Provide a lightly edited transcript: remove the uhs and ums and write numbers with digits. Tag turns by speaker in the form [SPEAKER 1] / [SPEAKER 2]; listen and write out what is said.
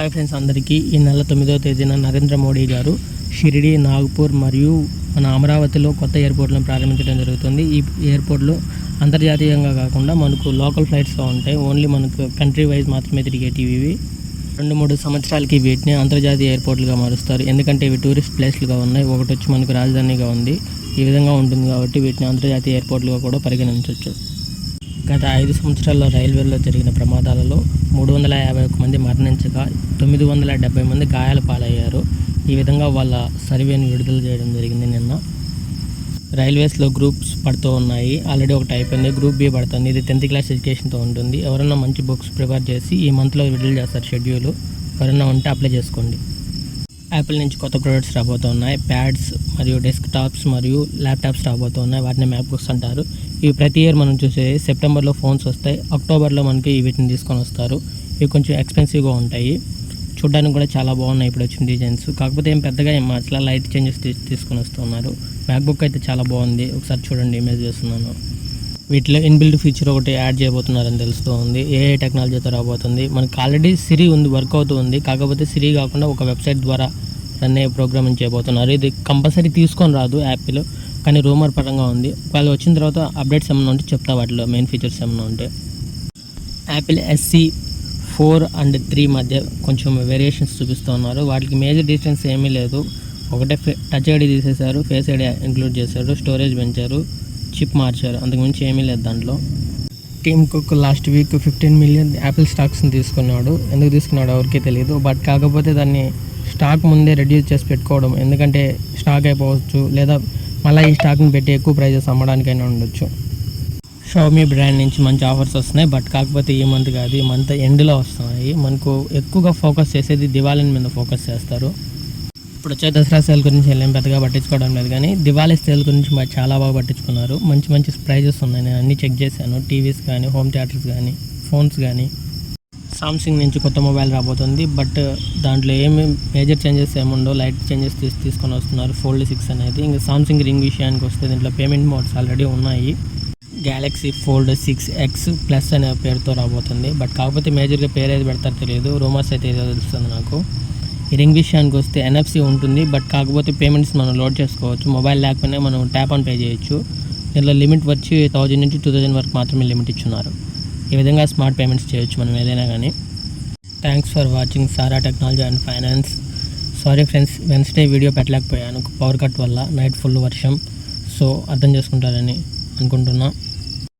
[SPEAKER 1] Hi friends, అందరికీ ఈ నెల 9వ తేదీన నరేంద్ర మోడీ గారు షిరిడి, నాగపూర్ మరియు మన అమరావతిలో కొత్త ఎయిర్పోర్ట్లను ప్రారంభించడం జరుగుతుంది. ఈ ఎయిర్పోర్ట్లు అంతర్జాతీయంగా కాకుండా మనకు లోకల్ ఫ్లైట్స్గా ఉంటాయి. ఓన్లీ మనకు కంట్రీ వైజ్ మాత్రమే తిరిగేటివి. ఇవి 2-3 సంవత్సరాలకి వీటిని అంతర్జాతీయ ఎయిర్పోర్ట్లుగా మారుస్తారు. ఎందుకంటే ఇవి టూరిస్ట్ ప్లేస్లుగా ఉన్నాయి. ఒకటి వచ్చి మనకు రాజధానిగా ఉంది. ఈ విధంగా ఉంటుంది కాబట్టి వీటిని అంతర్జాతీయ ఎయిర్పోర్ట్లుగా కూడా పరిగణించవచ్చు. గత 5 సంవత్సరాల్లో రైల్వేలో జరిగిన ప్రమాదాలలో 351 మంది మరణించగా 970 మంది గాయాల పాలయ్యారు. ఈ విధంగా వాళ్ళ సర్వేని విడుదల చేయడం జరిగింది నిన్న. రైల్వేస్లో గ్రూప్స్ పడుతూ ఉన్నాయి. ఆల్రెడీ ఒకటి అయిపోయింది, గ్రూప్ బి పడుతుంది. ఇది 10th క్లాస్ ఎడ్యుకేషన్తో ఉంటుంది. ఎవరైనా మంచి బుక్స్ ప్రిపేర్ చేసి ఈ మంత్లో విడుదల చేస్తారు షెడ్యూల్. ఎవరైనా ఉంటే అప్లై చేసుకోండి. యాపిల్ నుంచి కొత్త ప్రొడక్ట్స్ రాబోతూ ఉన్నాయి. ప్యాడ్స్ మరియు డెస్క్టాప్స్ మరియు ల్యాప్టాప్స్ రాబోతూ ఉన్నాయి. వాటిని మ్యాక్బుక్స్ అంటారు. ఇవి ప్రతి ఇయర్ మనం చూసేది. సెప్టెంబర్లో ఫోన్స్ వస్తాయి, అక్టోబర్లో మనకి వీటిని తీసుకొని వస్తారు. ఇవి కొంచెం ఎక్స్పెన్సివ్గా ఉంటాయి. చూడడానికి కూడా చాలా బాగున్నాయి ఇప్పుడు వచ్చిన డిజైన్స్. కాకపోతే ఏం పెద్దగా ఏం అట్లా లైట్ చేంజెస్ తీసుకొని వస్తున్నారు. మ్యాక్బుక్ అయితే చాలా బాగుంది. ఒకసారి చూడండి, ఇమేజ్ చేస్తున్నాను. వీటిలో ఇన్బిల్డ్ ఫీచర్ ఒకటి యాడ్ చేయబోతున్నారని తెలుస్తూ ఉంది. ఏఐ టెక్నాలజీతో రాబోతుంది. మనకు ఆల్రెడీ సిరి ఉంది, వర్క్ అవుతూ ఉంది. కాకపోతే సిరి కాకుండా ఒక వెబ్సైట్ ద్వారా రన్ అయ్యే ప్రోగ్రామింగ్ చేయబోతున్నారు. ఇది కంపల్సరీ తీసుకొని రాదు యాపిల్, కానీ రూమర్ పరంగా ఉంది. వాళ్ళు వచ్చిన తర్వాత అప్డేట్స్ ఏమైనా ఉంటే చెప్తా, వాటిలో మెయిన్ ఫీచర్స్ ఏమైనా ఉంటే. యాపిల్ SE 4 and 3 మధ్య కొంచెం వేరియేషన్స్ చూపిస్తూ ఉన్నారు. వాటికి మేజర్ డిఫరెన్స్ ఏమీ లేదు. ఒకటే టచ్ ఐడి తీసేశారు, ఫేస్ ఐడి ఇంక్లూడ్ చేశారు, స్టోరేజ్ పెంచారు, చిప్ మార్చారు. అంతకుమించి ఏమీ లేదు దాంట్లో. Tim Cook last week 15 million Apple స్టాక్స్ని తీసుకున్నాడు. ఎందుకు తీసుకున్నాడు ఎవరికీ తెలియదు. బట్ కాకపోతే దాన్ని స్టాక్ ముందే రెడ్యూస్ చేసి పెట్టుకోవడం, ఎందుకంటే స్టాక్ అయిపోవచ్చు, లేదా మళ్ళీ ఈ స్టాక్ని పెట్టి ఎక్కువ ప్రైజెస్ అమ్మడానికైనా ఉండొచ్చు. షామీ బ్రాండ్ నుంచి మంచి ఆఫర్స్ వస్తున్నాయి. బట్ కాకపోతే ఈ మంత్ కాదు, ఈ మంత్ ఎండ్లో వస్తున్నాయి. మనకు ఎక్కువగా ఫోకస్ చేసేది దివాళీ మీద ఫోకస్ చేస్తారు. ఇప్పుడు వచ్చే దసరా సేల్ గురించి ఏం పెద్దగా పట్టించుకోవడం లేదు, కానీ దివాళీ సేల్ గురించి చాలా బాగా పట్టించుకున్నారు. మంచి మంచి ప్రైజెస్ ఉన్నాయి. నేను అన్నీ చెక్ చేశాను. టీవీస్ కానీ, హోమ్ థియేటర్స్ కానీ, ఫోన్స్ కానీ. సామ్సంగ్ నుంచి కొత్త మొబైల్ రాబోతుంది. బట్ దాంట్లో ఏమి మేజర్ చేంజెస్ ఏముండో, లైట్ చేంజెస్ తీసుకొని వస్తున్నారు. Fold 6 అనేది. ఇంకా సామ్సంగ్ రింగ్ విషయానికి వస్తే దీంట్లో పేమెంట్ మోడ్స్ ఆల్రెడీ ఉన్నాయి. Galaxy Fold 6X Plus అనే పేరుతో రాబోతుంది. బట్ కాకపోతే మేజర్గా పేరు ఏది పెడతారో తెలియదు. రూమర్స్ అయితే ఏదో తెలుస్తుంది నాకు. ఈ రింగ్ విషయానికి వస్తే NFC ఉంటుంది. బట్ కాకపోతే పేమెంట్స్ మనం లోడ్ చేసుకోవచ్చు. మొబైల్ లేకపోయినా మనం ట్యాప్ ఆన్ పే చేయొచ్చు. దీంట్లో లిమిట్ వచ్చి 1000 నుంచి 2000 వరకు మాత్రమే లిమిట్ ఇచ్చున్నారు. ఈ విధంగా స్మార్ట్ పేమెంట్స్ చేయొచ్చు మనం ఏదైనా కానీ. Thanks for watching Sara technology and finance. Sorry friends, Wednesday video పెట్టలేకపోయాను పవర్ కట్ వల్ల. నైట్ ఫుల్ వర్షం, సో అర్థం చేసుకుంటారని అనుకుంటున్నా.